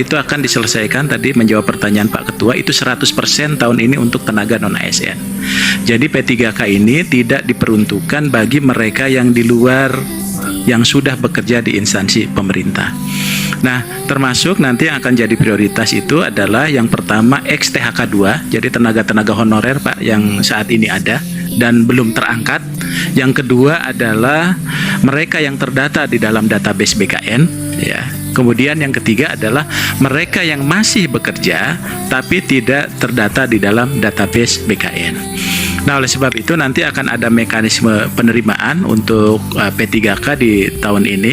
itu akan diselesaikan. Tadi menjawab pertanyaan Pak Ketua, itu 100% tahun ini untuk tenaga non-ASN. Jadi P3K ini tidak diperuntukkan bagi mereka yang di luar, yang sudah bekerja di instansi pemerintah. Nah, termasuk nanti yang akan jadi prioritas itu adalah yang pertama ex-THK 2, jadi tenaga-tenaga honorer Pak yang saat ini ada dan belum terangkat. Yang kedua adalah mereka yang terdata di dalam database BKN, ya. Kemudian yang ketiga adalah mereka yang masih bekerja tapi tidak terdata di dalam database BKN. Nah, oleh sebab itu nanti akan ada mekanisme penerimaan untuk P3K di tahun ini,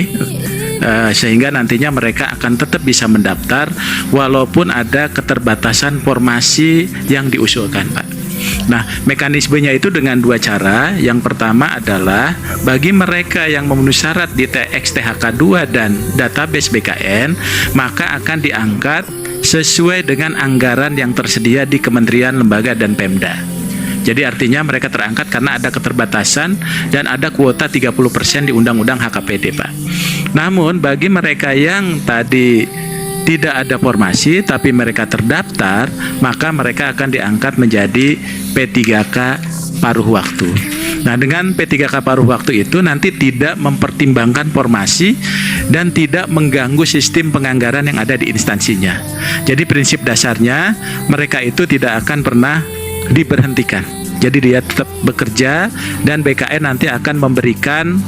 sehingga nantinya mereka akan tetap bisa mendaftar walaupun ada keterbatasan formasi yang diusulkan, Pak. Nah, mekanismenya itu dengan dua cara. Yang pertama adalah bagi mereka yang memenuhi syarat di THK 2 dan database BKN, maka akan diangkat sesuai dengan anggaran yang tersedia di kementerian, lembaga, dan Pemda. Jadi artinya mereka terangkat karena ada keterbatasan dan ada kuota 30% di Undang-Undang HKPD, Pak. Namun bagi mereka yang tadi tidak ada formasi tapi mereka terdaftar, maka mereka akan diangkat menjadi P3K paruh waktu. Nah, dengan P3K paruh waktu itu nanti tidak mempertimbangkan formasi dan tidak mengganggu sistem penganggaran yang ada di instansinya. Jadi prinsip dasarnya mereka itu tidak akan pernah diberhentikan. Jadi dia tetap bekerja dan BKN nanti akan memberikan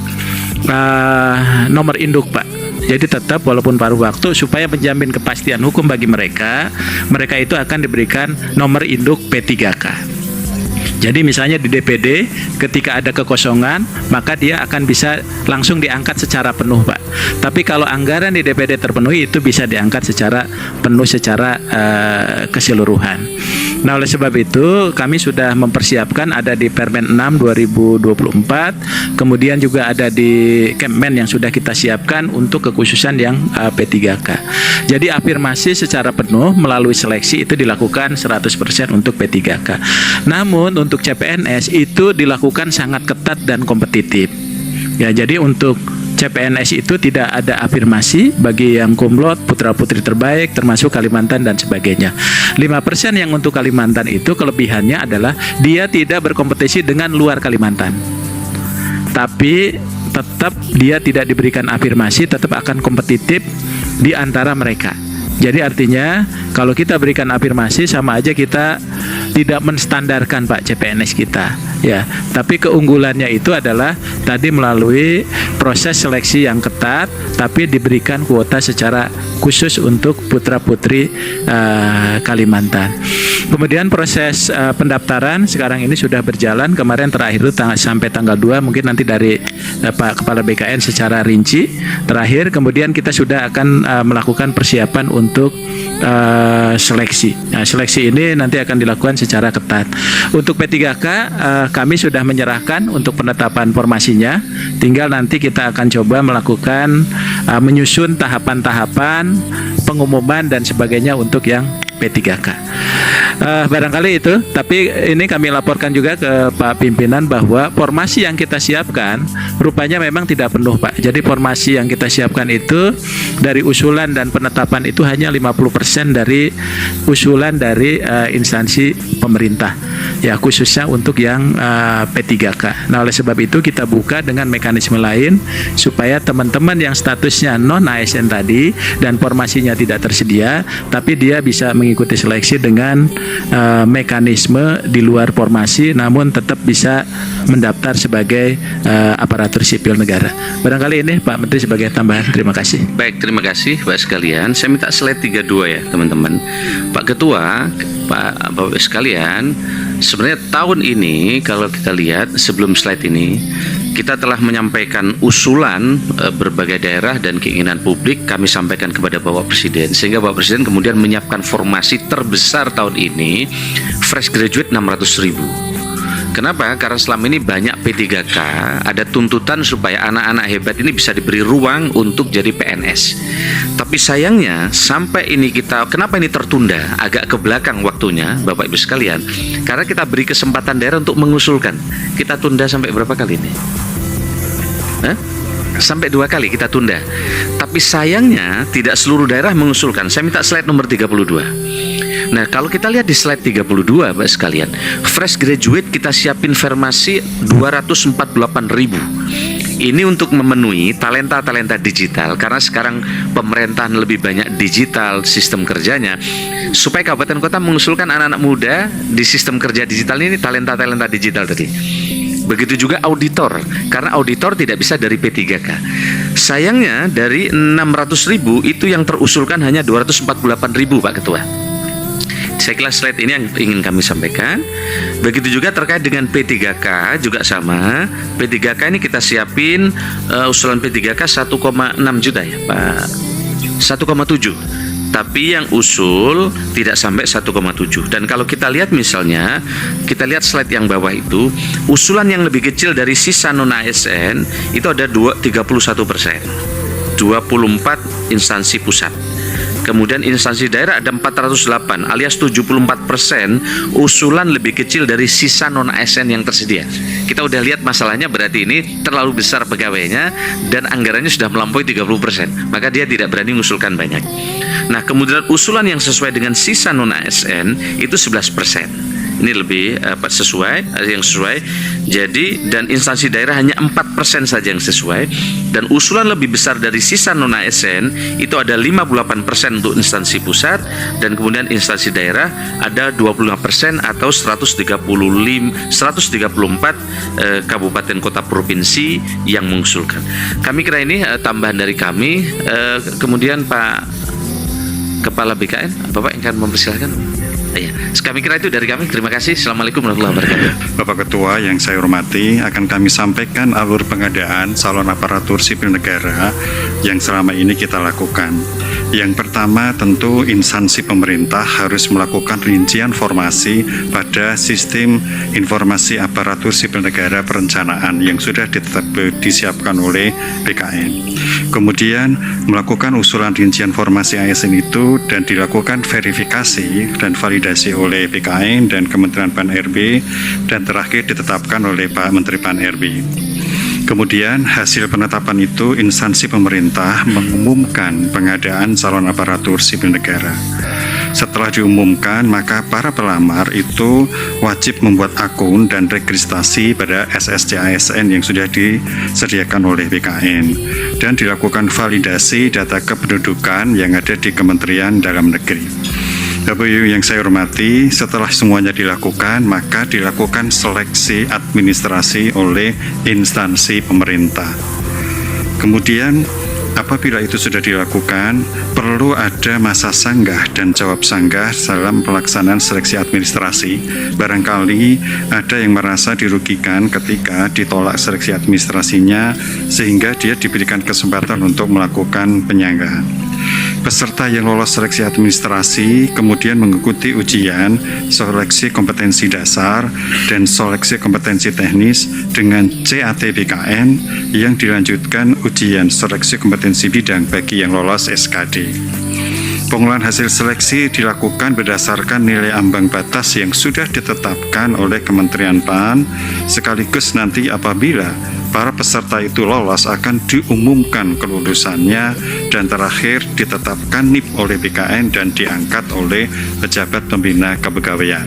nomor induk, Pak. Jadi tetap walaupun paruh waktu, supaya menjamin kepastian hukum bagi mereka, mereka itu akan diberikan nomor induk P3K. Jadi misalnya di DPD ketika ada kekosongan, maka dia akan bisa langsung diangkat secara penuh, Pak. Tapi kalau anggaran di DPD terpenuhi, itu bisa diangkat secara penuh, secara keseluruhan. Nah, oleh sebab itu kami sudah mempersiapkan, ada di Permen 6 2024, kemudian juga ada di Kemmen yang sudah kita siapkan untuk kekhususan yang P3K. Jadi afirmasi secara penuh melalui seleksi itu dilakukan 100% untuk P3K. Namun untuk CPNS itu dilakukan sangat ketat dan kompetitif. Ya, jadi untuk CPNS itu tidak ada afirmasi bagi yang kumlot, putra-putri terbaik, termasuk Kalimantan dan sebagainya. 5% yang untuk Kalimantan itu kelebihannya adalah dia tidak berkompetisi dengan luar Kalimantan. Tapi tetap dia tidak diberikan afirmasi, tetap akan kompetitif di antara mereka. Jadi artinya kalau kita berikan afirmasi sama aja kita tidak menstandarkan, Pak, CPNS kita, ya. Tapi keunggulannya itu adalah tadi melalui proses seleksi yang ketat, tapi diberikan kuota secara khusus untuk putra-putri Kalimantan. Kemudian proses pendaftaran sekarang ini sudah berjalan. Kemarin terakhir itu sampai tanggal 2, mungkin nanti dari Pak Kepala BKN secara rinci terakhir. Kemudian kita sudah akan melakukan persiapan untuk seleksi. Nah, seleksi ini nanti akan dilakukan secara ketat. Untuk P3K kami sudah menyerahkan untuk penetapan formasinya. Tinggal nanti kita akan coba melakukan menyusun tahapan-tahapan pengumuman dan sebagainya untuk yang P3K. Barangkali itu, tapi ini kami laporkan juga ke Pak Pimpinan bahwa formasi yang kita siapkan rupanya memang tidak penuh, Pak. Jadi formasi yang kita siapkan itu dari usulan dan penetapan itu hanya 50% dari usulan dari instansi pemerintah, ya, khususnya untuk yang P3K. Nah, oleh sebab itu kita buka dengan mekanisme lain supaya teman-teman yang statusnya non-ASN tadi dan formasinya tidak tersedia, tapi dia bisa mengikuti seleksi dengan mekanisme di luar formasi, namun tetap bisa mendaftar sebagai aparatur sipil negara. Barangkali ini Pak Menteri sebagai tambahan. Terima kasih. Baik, terima kasih Pak sekalian. Saya minta slide 32 ya teman-teman. Pak Ketua, Bapak sekalian, sebenarnya tahun ini kalau kita lihat sebelum slide ini, kita telah menyampaikan usulan berbagai daerah dan keinginan publik kami sampaikan kepada Bapak Presiden, sehingga Bapak Presiden kemudian menyiapkan formasi terbesar tahun ini, fresh graduate 600.000. Kenapa? Karena selama ini banyak P3K, ada tuntutan supaya anak-anak hebat ini bisa diberi ruang untuk jadi PNS. Tapi sayangnya sampai ini kenapa ini tertunda agak ke belakang waktunya, Bapak Ibu sekalian? Karena kita beri kesempatan daerah untuk mengusulkan. Kita tunda sampai berapa kali ini? sampai 2 kali kita tunda. Tapi sayangnya tidak seluruh daerah mengusulkan. Saya minta slide nomor 32. Nah, kalau kita lihat di slide 32, Bapak sekalian, fresh graduate kita siapin formasi 248.000. Ini untuk memenuhi talenta-talenta digital, karena sekarang pemerintahan lebih banyak digital sistem kerjanya, supaya kabupaten kota mengusulkan anak-anak muda di sistem kerja digital ini, talenta-talenta digital tadi. Begitu juga auditor, karena auditor tidak bisa dari P3K. Sayangnya dari 600.000 itu yang terusulkan hanya 248.000, Pak Ketua. Saya kira slide ini yang ingin kami sampaikan. Begitu juga terkait dengan P3K juga sama. P3K ini kita siapin usulan P3K 1,6 juta ya Pak. 1,7. Tapi yang usul tidak sampai 1,7. Dan kalau kita lihat misalnya, kita lihat slide yang bawah itu, usulan yang lebih kecil dari sisa non-ASN itu ada 31%. 24 instansi pusat. Kemudian instansi daerah ada 408 alias 74% usulan lebih kecil dari sisa non-ASN yang tersedia. Kita udah lihat masalahnya, berarti ini terlalu besar pegawainya dan anggarannya sudah melampaui 30%. Maka dia tidak berani mengusulkan banyak. Nah, kemudian usulan yang sesuai dengan sisa non-ASN itu 11%. Ini lebih yang sesuai. Jadi, dan instansi daerah hanya 4% saja yang sesuai. Dan usulan lebih besar dari sisa non-ASN itu ada 58% untuk instansi pusat, dan kemudian instansi daerah ada 25% atau 134 kabupaten kota provinsi yang mengusulkan. Kami kira ini tambahan dari kami. Kemudian Pak Kepala BKN, Bapak yang akan mempersilahkan. Ya, kami kira itu dari kami. Terima kasih. Assalamualaikum warahmatullahi wabarakatuh. Bapak Ketua yang saya hormati, akan kami sampaikan alur pengadaan calon aparatur sipil negara yang selama ini kita lakukan. Yang pertama, tentu instansi pemerintah harus melakukan rincian formasi pada sistem informasi aparatur sipil negara perencanaan yang sudah disiapkan oleh BKN. Kemudian melakukan usulan rincian formasi ASN itu dan dilakukan verifikasi dan validasi oleh BKN dan Kementerian PAN-RB, dan terakhir ditetapkan oleh Pak Menteri PAN-RB. Kemudian hasil penetapan itu instansi pemerintah mengumumkan pengadaan calon aparatur sipil negara. Setelah diumumkan, maka para pelamar itu wajib membuat akun dan registrasi pada SSC ASN yang sudah disediakan oleh BKN dan dilakukan validasi data kependudukan yang ada di Kementerian Dalam Negeri. Bapak Ibu yang saya hormati, setelah semuanya dilakukan, maka dilakukan seleksi administrasi oleh instansi pemerintah. Kemudian, apabila itu sudah dilakukan, perlu ada masa sanggah dan jawab sanggah dalam pelaksanaan seleksi administrasi. Barangkali ada yang merasa dirugikan ketika ditolak seleksi administrasinya, sehingga dia diberikan kesempatan untuk melakukan penyanggahan. Peserta yang lolos seleksi administrasi kemudian mengikuti ujian seleksi kompetensi dasar dan seleksi kompetensi teknis dengan CAT BKN yang dilanjutkan ujian seleksi kompetensi bidang bagi yang lolos SKD. Pengolahan hasil seleksi dilakukan berdasarkan nilai ambang batas yang sudah ditetapkan oleh Kementerian PAN, sekaligus nanti apabila para peserta itu lolos akan diumumkan kelulusannya dan terakhir ditetapkan NIP oleh BKN dan diangkat oleh pejabat pembina kepegawaian.